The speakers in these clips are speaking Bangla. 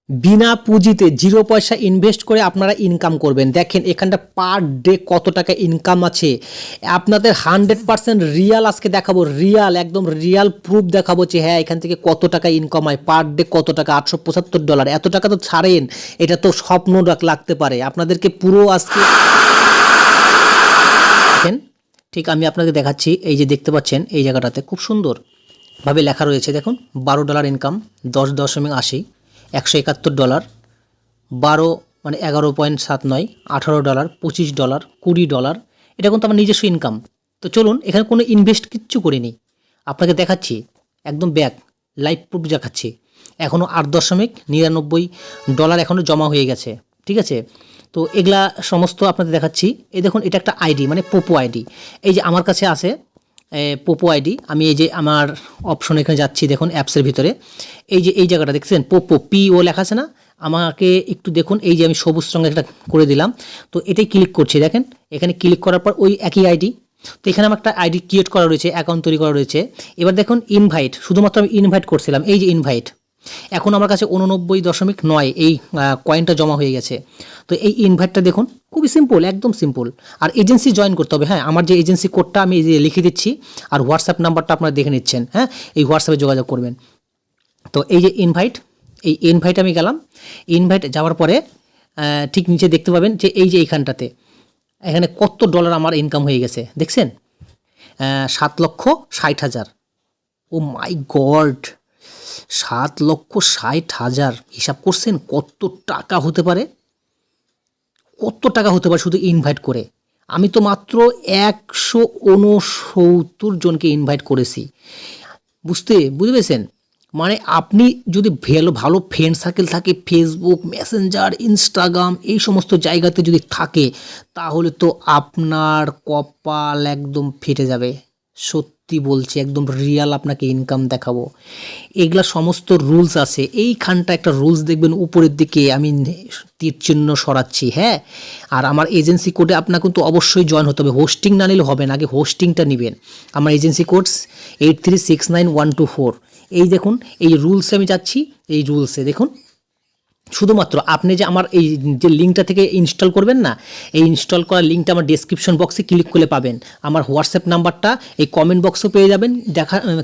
বিনা পুঁজিতে 0 পয়সা ইনভেস্ট করে আপনারা ইনকাম করবেন। দেখেন এখানটা পার ডে কত টাকা ইনকাম আছে। আপনাদের 100% রিয়াল আজকে দেখাবো, রিয়াল একদম রিয়াল প্রুফ দেখাবো যে হ্যাঁ এখান থেকে কত টাকা ইনকাম হয়, পার ডে কত টাকা, $875। এত টাকা তো ছাড়েন, এটা তো স্বপ্ন লাগতে পারে আপনাদেরকে। পুরো আজকে দেখেন, ঠিক আমি আপনাকে দেখাচ্ছি। এই যে দেখতে পাচ্ছেন এই জায়গাটাতে খুব সুন্দরভাবে লেখা রয়েছে, দেখুন $12 ইনকাম, 10.80, $171, 12 মানে 11.79, $18, $25, $20। এটা কিন্তু আমার নিজস্ব ইনকাম। তো চলুন, এখানে কোনো ইনভেস্ট কিচ্ছু করিনি, আপনাকে দেখাচ্ছি একদম ব্যাক লাইভ প্রুফ দেখাচ্ছি। এখনও $8.99 এখনও জমা হয়ে গেছে, ঠিক আছে। তো এগুলা সমস্ত আপনাদের দেখাচ্ছি। এই দেখুন, এটা একটা আইডি মানে পোপো আইডি। এই যে আমার কাছে আছে পোপো আইডি। আমি এই যে আমার অপশন এখানে যাচ্ছি, দেখুন অ্যাপসের ভিতরে এই যে এই জায়গাটা দেখছেন পোপো PO লেখা আছে না, আমাকে একটু দেখুন। এই যে আমি সবুজ রঙের একটা করে দিলাম, তো এটাই ক্লিক করছি। দেখেন এখানে ক্লিক করার পর ওই একই আইডি, তো এখানে আমার একটা আইডি ক্রিয়েট করা রয়েছে, অ্যাকাউন্ট তৈরি করা রয়েছে। এবার দেখুন ইনভাইট, শুধুমাত্র আমি ইনভাইট করছিলাম, এই যে ইনভাইট। এখন আমার কাছে 89.9 এই কয়েনটা জমা হয়ে গেছে। তো এই ইনভাইটটা দেখুন খুবই সিম্পল, একদম সিম্পল। আর এজেন্সি জয়েন করতে হবে। হ্যাঁ, আমার যে এজেন্সি কোডটা আমি লিখে দিচ্ছি, আর হোয়াটসঅ্যাপ নাম্বারটা আপনারা দেখে নিচ্ছেন। হ্যাঁ, এই হোয়াটসঅ্যাপে যোগাযোগ করবেন। তো এই যে ইনভাইট, এই ইনভাইট আমি গেলাম। ইনভাইট যাওয়ার পরে ঠিক নিচে দেখতে পাবেন যে এই যে এইখানটাতে এখানে কত ডলার আমার ইনকাম হয়ে গেছে দেখছেন, 7,60,000। ও মাই গড, 7,60,000! হিসাব করছেন কত টাকা হতে পারে, কত টাকা হতে পারে শুধু ইনভাইট করে। আমি তো মাত্র 169 জনকে ইনভাইট করেছি। বুঝতে পেরেছেন? মানে আপনি যদি ভালো ভালো ফ্রেন্ড সার্কেল থাকে, ফেসবুক, মেসেঞ্জার, ইনস্টাগ্রাম এই সমস্ত জায়গাতে যদি থাকে, তাহলে তো আপনার কপাল একদম ফেটে যাবে। সত্যি বলছি, একদম রিয়াল আপনাকে ইনকাম দেখাবো। এগুলা সমস্ত রুলস আছে। এইখানটা একটা রুলস দেখবেন উপরের দিকে আমি তীর চিহ্ন সরাচ্ছি। হ্যাঁ, আর আমার এজেন্সি কোডে আপনার কিন্তু অবশ্যই জয়েন হতে হবে। হোস্টিং না নিলে হবে না, আগে হোস্টিংটা নেবেন। আমার এজেন্সি কোডস 836912 এই দেখুন, এই রুলসে আমি যাচ্ছি। এই রুলসে দেখুন, শুধুমাত্র আপনি যে আমার এই যে লিঙ্কটা থেকে ইনস্টল করবেন না, এই ইনস্টল করার লিঙ্কটা আমার ডেসক্রিপশন বক্সে ক্লিক করলে পাবেন। আমার হোয়াটসঅ্যাপ নাম্বারটা এই কমেন্ট বক্সও পেয়ে যাবেন,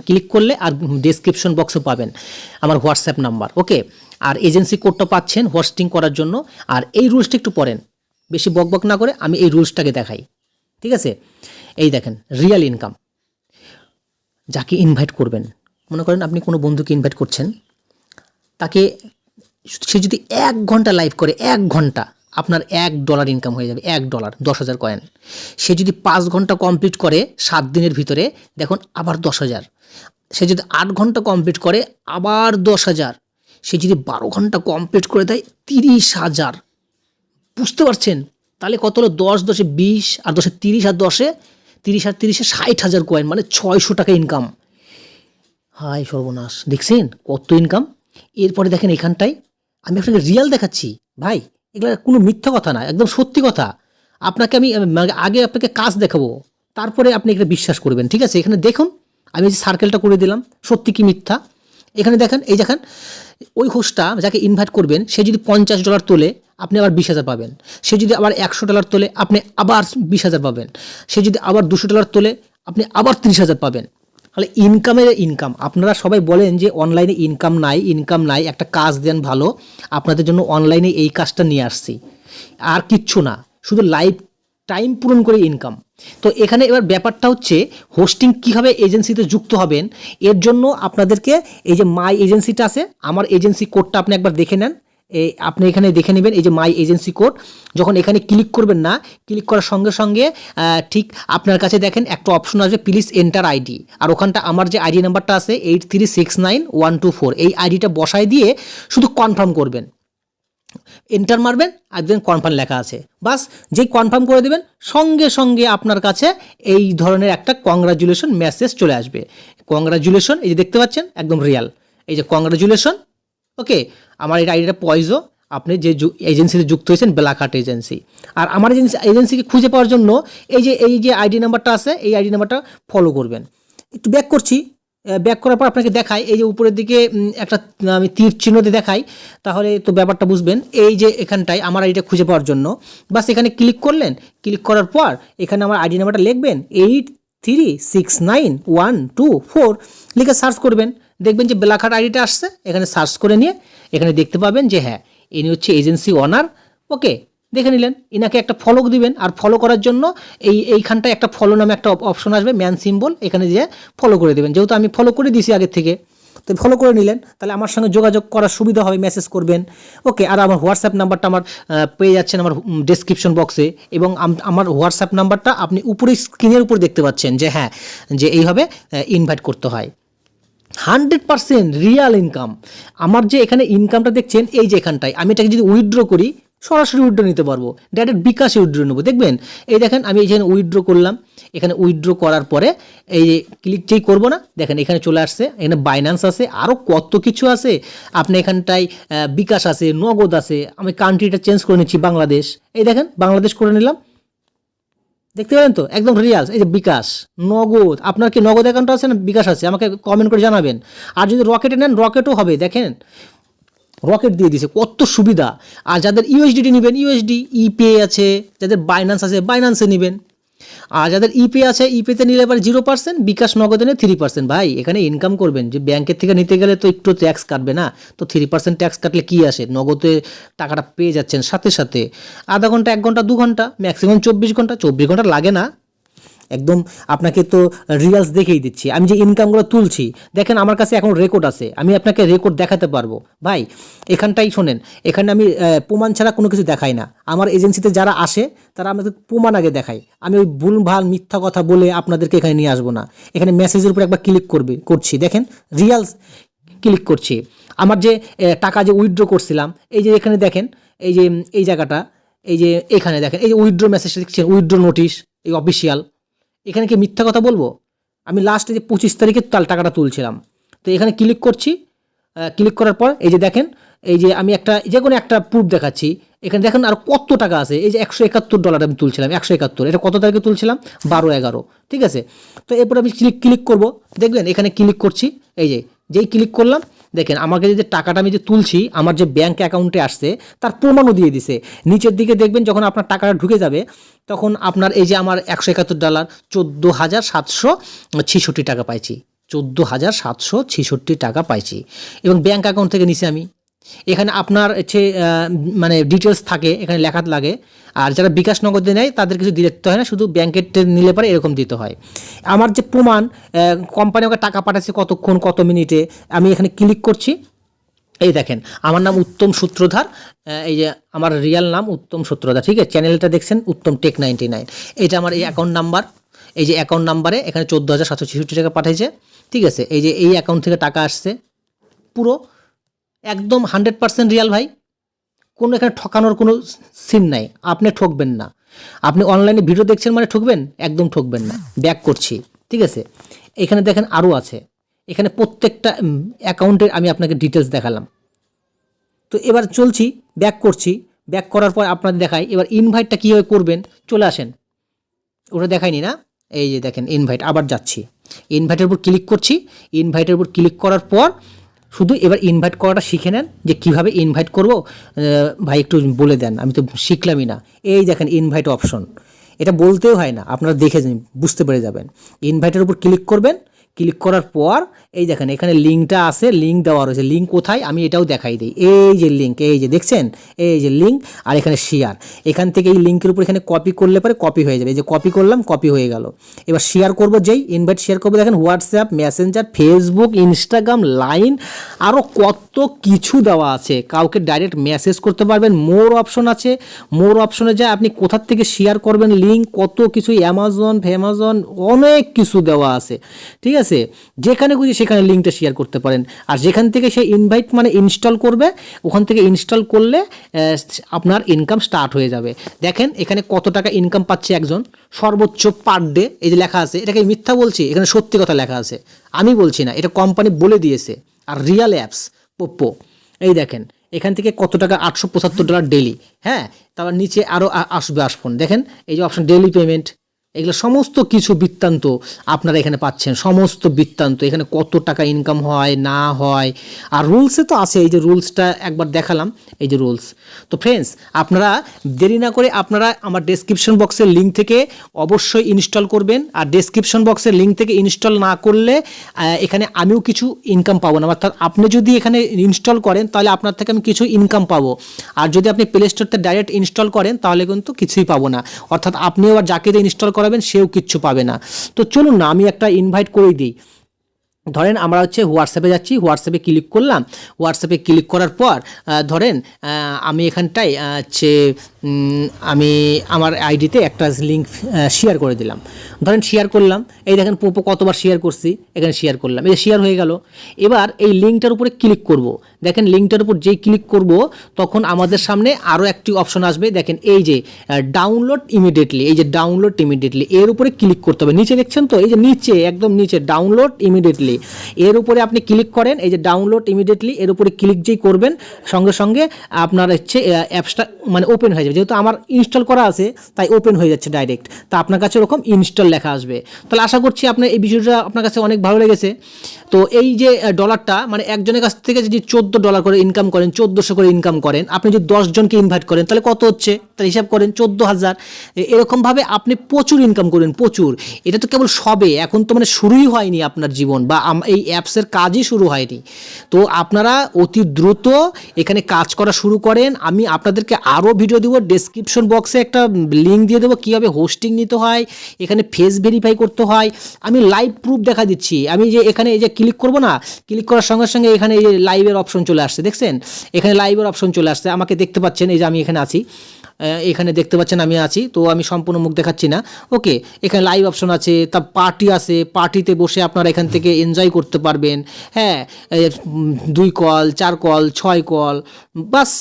ক্লিক করলে, আর ডেসক্রিপশন বক্সও পাবেন আমার হোয়াটসঅ্যাপ নাম্বার। ওকে, আর এজেন্সি কোডটা পাচ্ছেন হোস্টিং করার জন্য। আর এই রুলসটা একটু পড়েন, বেশি বকবক না করে আমি এই রুলসটাকে দেখাই, ঠিক আছে। এই দেখেন, রিয়েল ইনকাম। যাকে ইনভাইট করবেন, মনে করেন আপনি কোনো বন্ধুকে ইনভাইট করছেন, তাকে সে যদি 1 ঘন্টা লাইভ করে, 1 ঘন্টা, আপনার $1 ইনকাম হয়ে যাবে। $1, 10,000 কয়েন। সে যদি 5 ঘন্টা কমপ্লিট করে 7 দিনের ভিতরে, দেখুন আবার 10,000। সে যদি 8 ঘন্টা কমপ্লিট করে, আবার 10,000। সে যদি 12 ঘন্টা কমপ্লিট করে দেয়, 30,000। বুঝতে পারছেন? তাহলে কত হলো? 10 10 20, আর 10 30, আর 10 30, আর 30 60,000 কয়েন, মানে 600 টাকা ইনকাম। হাই সর্বনাশ, দেখছেন কত ইনকাম। এরপরে দেখেন এখানটায় আমি আপনাকে রিয়াল দেখাচ্ছি ভাই, এগুলো কোনো মিথ্যা কথা না, একদম সত্যি কথা। আপনাকে আমি আগে আপনাকে কাজ দেখাবো, তারপরে আপনি এটা বিশ্বাস করবেন, ঠিক আছে। এখানে দেখুন, আমি যে সার্কেলটা করে দিলাম, সত্যি কি মিথ্যা। এখানে দেখেন, এই দেখেন ওই হোস্টটা যাকে ইনভাইট করবেন, সে যদি $50 তোলে, আপনি আবার 20,000 পাবেন। সে যদি আবার $100 তোলে, আপনি আবার 20,000 পাবেন। সে যদি আবার $200 তোলে, আপনি আবার 30,000 পাবেন। তাহলে ইনকামের ইনকাম। আপনারা সবাই বলেন যে অনলাইনে ইনকাম নাই, ইনকাম নাই, একটা কাজ দেন ভালো। আপনাদের জন্য অনলাইনে এই কাজটা নিয়ে আসছি, আর কিচ্ছু না, শুধু লাইফ টাইম পূরণ করে ইনকাম। তো এখানে এবার ব্যাপারটা হচ্ছে হোস্টিং কীভাবে এজেন্সিতে যুক্ত হবেন। এর জন্য আপনাদেরকে এই যে মাই এজেন্সিটা আছে, আমার এজেন্সি কোডটা আপনি একবার দেখে নেন। আপনি এখানে দেখে নেবেন, এই যে মাই এজেন্সি কোড। যখন এখানে ক্লিক করবেন না, ক্লিক করার সঙ্গে সঙ্গে ঠিক আপনার কাছে দেখেন একটা অপশন আসবে, প্লিজ এন্টার আইডি। আর ওখানটা আমার যে আইডি নাম্বারটা আছে 836912, এই আইডিটা বসায় দিয়ে শুধু কনফার্ম করবেন। এন্টার মারবেন, আর দেন কনফার্ম লেখা আছে, বাস। যেই কনফার্ম করে দেবেন, সঙ্গে সঙ্গে আপনার কাছে এই ধরনের একটা কংগ্রাচুলেশন মেসেজ চলে আসবে। কংগ্রাচুলেশন, এই যে দেখতে পাচ্ছেন একদম রিয়াল, এই যে কংগ্রাচুলেশন। ওকে, আমার এই আইডিটা পয়জো, আপনি যে এজেন্সিতে যুক্ত হয়েছেন ব্ল্যাক হার্ট এজেন্সি। আর আমার এজেন্সিকে খুঁজে পাওয়ার জন্য এই যে আইডি নাম্বারটা আছে, এই আইডি নাম্বারটা ফলো করবেন। একটু ব্যাক করছি, ব্যাক করার পর আপনাকে দেখাই, এই যে উপরের দিকে একটা আমি তীর চিহ্ন দিয়ে দেখাই, তাহলে তো ব্যাপারটা বুঝবেন। এই যে এখানটায় আমার আইডিটা খুঁজে পাওয়ার জন্য বাস এখানে ক্লিক করলেন, ক্লিক করার পর এখানে আমার আইডি নাম্বারটা লিখবেন 836912 লিখে সার্চ করবেন, দেখবেন যে বেলাঘাট আইডিটা আসছে। এখানে সার্চ করে নিয়ে এখানে দেখতে পাবেন যে হ্যাঁ ইনি হচ্ছে এজেন্সি ওনার। ওকে, দেখে নিলেন, ইনাকে একটা ফলো দিবেন। আর ফলো করার জন্য এইখানটায় একটা ফলো নামে একটা অপশন আসবে, ম্যান সিম্বল, এখানে দিয়ে ফলো করে দেবেন। যেহেতু আমি ফলো করে দিয়েছি আগের থেকে, তো ফলো করে নিলেন, তাহলে আমার সঙ্গে যোগাযোগ করার সুবিধা হবে, মেসেজ করবেন। ওকে, আর আমার হোয়াটসঅ্যাপ নাম্বারটা আমার পেয়ে যাচ্ছেন আমার ডেসক্রিপশন বক্সে, এবং আমার হোয়াটসঅ্যাপ নাম্বারটা আপনি উপরে স্ক্রিনের উপর দেখতে পাচ্ছেন যে হ্যাঁ যে এইভাবে ইনভাইট করতে হয়। 100% রিয়াল ইনকাম। আমার যে এখানে ইনকামটা দেখছেন এই যে এখানটায়, আমি এটাকে যদি উইথড্র করি সরাসরি উইথড্র নিতে পারবো, ডাইরেক্ট বিকাশে উইথড্র নেবো। দেখবেন এই দেখেন আমি এখানে উইথড্র করলাম, এখানে উইথড্র করার পরে এই যে ক্লিক যেই করবো না, দেখেন এখানে চলে আসছে, এখানে বাইন্যান্স আছে, আরও কত কিছু আছে। আপনি এখানটায় বিকাশ আছে, নগদ আছে। আমি কান্ট্রিটা চেঞ্জ করে নিচ্ছি বাংলাদেশ, এই দেখেন বাংলাদেশ করে নিলাম, দেখতে পেলেন তো একদম রিয়াল। এই যে বিকাশ, নগদ, আপনার কি নগদ অ্যাকাউন্ট আছে না বিকাশ আছে, আমাকে কমেন্ট করে জানাবেন। আর যদি রকেটে নেন রকেটও হবে, দেখেন রকেট দিয়ে দিছে, কত সুবিধা। আর যাদের ইউএসডিটি নেবেন ইউএসডি, ইপে আছে, যাদের বাইন্যান্স আছে বাইন্যান্সে নেবেন। আর যাদের ইপে আছে ইপেতে নিলে এবার 0%, বিকাশ নগদে নিলে 3%। ভাই এখানে ইনকাম করবেন, যে ব্যাংকের থেকে নিতে গেলে তো একটু ট্যাক্স কাটবে না, তো 3% ট্যাক্স কাটলে কি আসে, নগদে টাকাটা পেয়ে যাচ্ছেন সাথে সাথে। আধা ঘন্টা 1 ঘন্টা 2 ঘন্টা, ম্যাক্সিমাম 24 ঘন্টা লাগে না একদম। আপনাকে তো রিয়ালস দেখেই দিচ্ছি, আমি যে ইনকামগুলো তুলছি দেখেন আমার কাছে এখন রেকর্ড আছে, আমি আপনাকে রেকর্ড দেখাতে পারবো। ভাই এখানটাই শোনেন, এখানে আমি প্রমাণ ছাড়া কোনো কিছু দেখাই না। আমার এজেন্সিতে যারা আসে তারা আমাদের প্রমাণ আগে দেখায়, আমি ওই ভুলভাল মিথ্যা কথা বলে আপনাদেরকে এখানে নিয়ে আসবো না। এখানে মেসেজের উপর একবার ক্লিক করছি, দেখেন রিয়ালস ক্লিক করছি। আমার যে টাকা যে উইথড্র করছিলাম, এই যে এখানে দেখেন, এই যে এই জায়গাটা, এই যে এখানে দেখেন, এই যে উইথড্র মেসেজটা দেখছেন, উইথড্র নোটিশ, এই অফিসিয়াল। এখানে কি মিথ্যা কথা বলবো? আমি লাস্টে যে 25 তারিখে টাকাটা তুলছিলাম, তো এখানে ক্লিক করছি। ক্লিক করার পর এই যে দেখেন, এই যে আমি একটা যে কোনো একটা প্রুফ দেখাচ্ছি, এখানে দেখেন আর কত টাকা আছে। এই যে $171 আমি তুলছিলাম, 171, এটা কত তারিখে তুলছিলাম? 12/11, ঠিক আছে। তো এরপর আমি ক্লিক করব, দেখবেন এখানে ক্লিক করছি, এই যে যেই ক্লিক করলাম দেখেন আমাকে যে টাকাটা আমি যে তুলছি আমার যে ব্যাঙ্ক অ্যাকাউন্টে আসছে তার প্রমাণও দিয়ে দিছে। নিচের দিকে দেখবেন যখন আপনার টাকাটা ঢুকে যাবে তখন আপনার এই যে আমার $171 14,766 টাকা পাইছি, 14,766 টাকা পাইছি, এবং ব্যাঙ্ক অ্যাকাউন্ট থেকে নিছি আমি। এখানে আপনার হচ্ছে মানে ডিটেলস থাকে, এখানে লেখা লাগে। আর যারা বিকাশ নগদে নেয় তাদের কিছু দিতে হয় না, শুধু ব্যাংকের নিলে পরে এরকম দিতে হয়। আমার যে প্রমাণ, কোম্পানি আমাকে টাকা পাঠাচ্ছে কতক্ষণ কত মিনিটে, আমি এখানে ক্লিক করছি। এই দেখেন আমার নাম উত্তম সূত্রধার, এই যে আমার রিয়াল নাম উত্তম সূত্রধার, ঠিক আছে। চ্যানেলটা দেখছেন উত্তম টেক 99, এটা আমার এই অ্যাকাউন্ট নাম্বার। এই যে অ্যাকাউন্ট নাম্বারে এখানে 14,766 টাকা পাঠিয়েছে, ঠিক আছে। এই যে এই অ্যাকাউন্ট থেকে টাকা আসছে, পুরো একদম 100% রিয়াল ভাই। কোনো এখানে ঠকানোর কোনো সিন নাই, আপনি ঠকবেন না। আপনি অনলাইনে ভিডিও দেখছেন মানে ঠকবেন? একদম ঠকবেন না। ব্যাক করছি, ঠিক আছে। এখানে দেখেন আরও আছে, এখানে প্রত্যেকটা অ্যাকাউন্টের আমি আপনাকে ডিটেলস দেখালাম। তো এবার চলছি, ব্যাক করছি। ব্যাক করার পর আপনাদের দেখাই এবার ইনভাইটটা কীভাবে করবেন। চলে আসেন, ওটা দেখায়নি না, এই যে দেখেন ইনভাইট, আবার যাচ্ছি, ইনভাইটের উপর ক্লিক করছি। ইনভাইটের উপর ক্লিক করার পর শুধু এবার ইনভাইট করাটা শিখে নেন, যে কীভাবে ইনভাইট করব ভাই একটু বলে দেন, আমি তো শিখলামই না। এই দেখেন ইনভাইট অপশন, এটা বলতেও হয় না, আপনারা দেখে বুঝতে পেরে যাবেন। ইনভাইটের উপর ক্লিক করবেন, ক্লিক করার পর এই দেখেন এখানে লিঙ্কটা আছে, লিঙ্ক দেওয়া রয়েছে। লিঙ্ক কোথায় আমি এটাও দেখাই দিই, এই যে লিঙ্ক, এই যে দেখছেন, এই যে লিঙ্ক, আর এখানে শেয়ার। এখান থেকে এই লিঙ্কের উপর এখানে কপি করলে পরে কপি হয়ে যাবে, এই যে কপি করলাম, কপি হয়ে গেল। এবার শেয়ার করব, যেই ইনভাইট শেয়ার করবো দেখেন WhatsApp, Messenger, Facebook, Instagram, line, আরও কত কিছু দেওয়া আছে। কাউকে ডাইরেক্ট মেসেজ করতে পারবেন, মোর অপশন আছে, মোর অপশনে যায় আপনি কোথার থেকে শেয়ার করবেন লিঙ্ক, কত কিছু, অ্যামাজন অনেক কিছু দেওয়া আছে, ঠিক আছে। যেখানে খুঁজি সেখানে লিঙ্কটা শেয়ার করতে পারেন। আর যেখান থেকে সেই ইনভাইট মানে ইনস্টল করবে, ওখান থেকে ইনস্টল করলে আপনার ইনকাম স্টার্ট হয়ে যাবে। দেখেন এখানে কত টাকা ইনকাম পাচ্ছে একজন সর্বোচ্চ পার ডে, এই যে লেখা আছে। এটাকে মিথ্যা বলছি? এখানে সত্যি কথা লেখা আছে, আমি বলছি না, এটা কোম্পানি বলে দিয়েছে। আর রিয়াল অ্যাপস পোপো, এই দেখেন এখান থেকে কত টাকা, $875 ডেলি। হ্যাঁ, তারপর নিচে আরও আসবে আসবেন, দেখেন এই যে অপশন ডেলি পেমেন্ট, এগুলো সমস্ত কিছু বৃত্তান্ত আপনারা এখানে পাচ্ছেন, সমস্ত বৃত্তান্ত, এখানে কত টাকা ইনকাম হয় না হয়। আর রুলসে তো আছে, এই যে রুলসটা একবার দেখালাম, এই যে রুলস। তো ফ্রেন্ডস, আপনারা দেরি না করে আপনারা আমার ডেসক্রিপশন বক্সের লিঙ্ক থেকে অবশ্যই ইনস্টল করবেন। আর ডেসক্রিপশন বক্সের লিঙ্ক থেকে ইনস্টল না করলে এখানে আমিও কিছু ইনকাম পাবো না, অর্থাৎ আপনি যদি এখানে ইনস্টল করেন তাহলে আপনার থেকে আমি কিছু ইনকাম পাবো। আর যদি আপনি প্লে স্টোরতে ডাইরেক্ট ইনস্টল করেন তাহলে কিন্তু কিছুই পাবো না, অর্থাৎ আপনি আবার যাকে দিয়ে ইনস্টল করাবেন সেও কিচ্ছু পাবে না। তো চলুন না আমি একটা ইনভাইট করে দিই। ধরেন আমরা হচ্ছে হোয়াটসঅ্যাপে যাচ্ছি, হোয়াটসঅ্যাপে ক্লিক করলাম। হোয়াটসঅ্যাপে ক্লিক করার পর ধরেন আমি এখানটায় হচ্ছে আমি আমার আইডিতে একটা লিঙ্ক শেয়ার করে দিলাম। ধরেন শেয়ার করলাম, এই দেখেন পোপো কতবার শেয়ার করছি, এখানে শেয়ার করলাম, এই শেয়ার হয়ে গেল। এবার এই লিঙ্কটার উপরে ক্লিক করব। দেখেন লিঙ্কটার উপর যেই ক্লিক করব তখন আমাদের সামনে আরও একটি অপশন আসবে। দেখেন এই যে ডাউনলোড ইমিডিয়েটলি, এই যে ডাউনলোড ইমিডিয়েটলি, এর উপরে ক্লিক করতে হবে। নিচে দেখছেন তো, এই যে নিচে একদম নিচে ডাউনলোড ইমিডিয়েটলি, এর উপরে আপনি ক্লিক করেন। এই যে ডাউনলোড ইমিডিয়েটলি, এর উপরে ক্লিক যেই করবেন সঙ্গে সঙ্গে আপনার হচ্ছে অ্যাপসটা মানে ওপেন হয়ে যাবে। যেহেতু আমার ইনস্টল করা আছে তাই ওপেন হয়ে যাচ্ছে ডাইরেক্ট। তা আপনার কাছে ওরকম ইনস্টল লেখা আসবে। তাহলে আশা করছি আপনার এই বিষয়টা আপনার কাছে অনেক ভালো লেগেছে। তো এই যে ডলারটা মানে একজনের কাছ থেকে যদি $14 করে ইনকাম করেন, 1400 করে ইনকাম করেন, আপনি যদি 10 জনকে ইনভাইট করেন তাহলে কত হচ্ছে, তাহলে হিসাব করেন 14,000। এরকমভাবে আপনি প্রচুর ইনকাম করেন, প্রচুর। এটা তো কেবল সবে, এখন তো মানে শুরুই হয়নি আপনার জীবন, বা এই অ্যাপসের কাজই শুরু হয়নি। তো আপনারা অতি দ্রুত এখানে কাজ করা শুরু করেন। আমি আপনাদেরকে আরও ভিডিও দেবো, ডেসক্রিপশন বক্সে একটা লিঙ্ক দিয়ে দেবো কীভাবে হোস্টিং নিতে হয়, এখানে ফেস ভেরিফাই করতে হয়। আমি লাইভ প্রুফ দেখা দিচ্ছি। আমি যে এখানে এই যে ক্লিক করবো না, ক্লিক করার সঙ্গে সঙ্গে এখানে এই যে লাইভের অপশন চলে আসছে, দেখছেন এখানে লাইভের অপশন চলে আসছে। আমাকে দেখতে পাচ্ছেন, এই যে আমি এখানে আছি, এখানে দেখতে পাচ্ছেন আমি আছি। তো আমি সম্পূর্ণ মুখ দেখাচ্ছি না, ওকে। এখানে লাইভ অপশন আছে, তার পার্টি আছে, পার্টিতে বসে আপনারা এখান থেকে এনজয় করতে পারবেন। হ্যাঁ, 2 কল 4 কল 6 কল, বাস।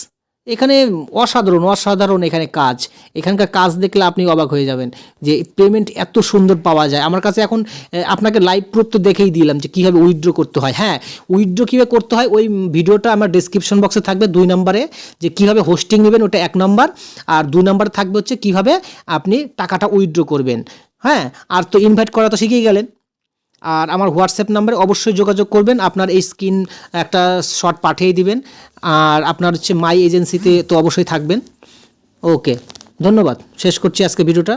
এখানে অসাধারণ অসাধারণ এখানে কাজ, এখানকার কাজ দেখলে আপনি অবাক হয়ে যাবেন যে পেমেন্ট এত সুন্দর পাওয়া যায়। আমার কাছে এখন আপনাকে লাইভ প্রুফ তো দেখেই দিলাম যে কীভাবে উইথড্র করতে হয়। হ্যাঁ, উইথড্র কীভাবে করতে হয় ওই ভিডিওটা আমার ডেসক্রিপশন বক্সে থাকবে। 2 নম্বরে যে কীভাবে হোস্টিং নেবেন ওটা 1 নম্বর, আর 2 নম্বরে থাকবে হচ্ছে কীভাবে আপনি টাকাটা উইথড্র করবেন। হ্যাঁ, আর তো ইনভাইট করা তো শিখেই গেলেন। আর আমার হোয়াটসঅ্যাপ নাম্বারে অবশ্যই যোগাযোগ করবেন, আপনার এই স্ক্রিন একটা শর্ট পাঠিয়ে দিবেন। আর আপনার হচ্ছে মাই এজেন্সিতে তো অবশ্যই থাকবেন। ওকে, ধন্যবাদ। শেষ করছি আজকে ভিডিওটা।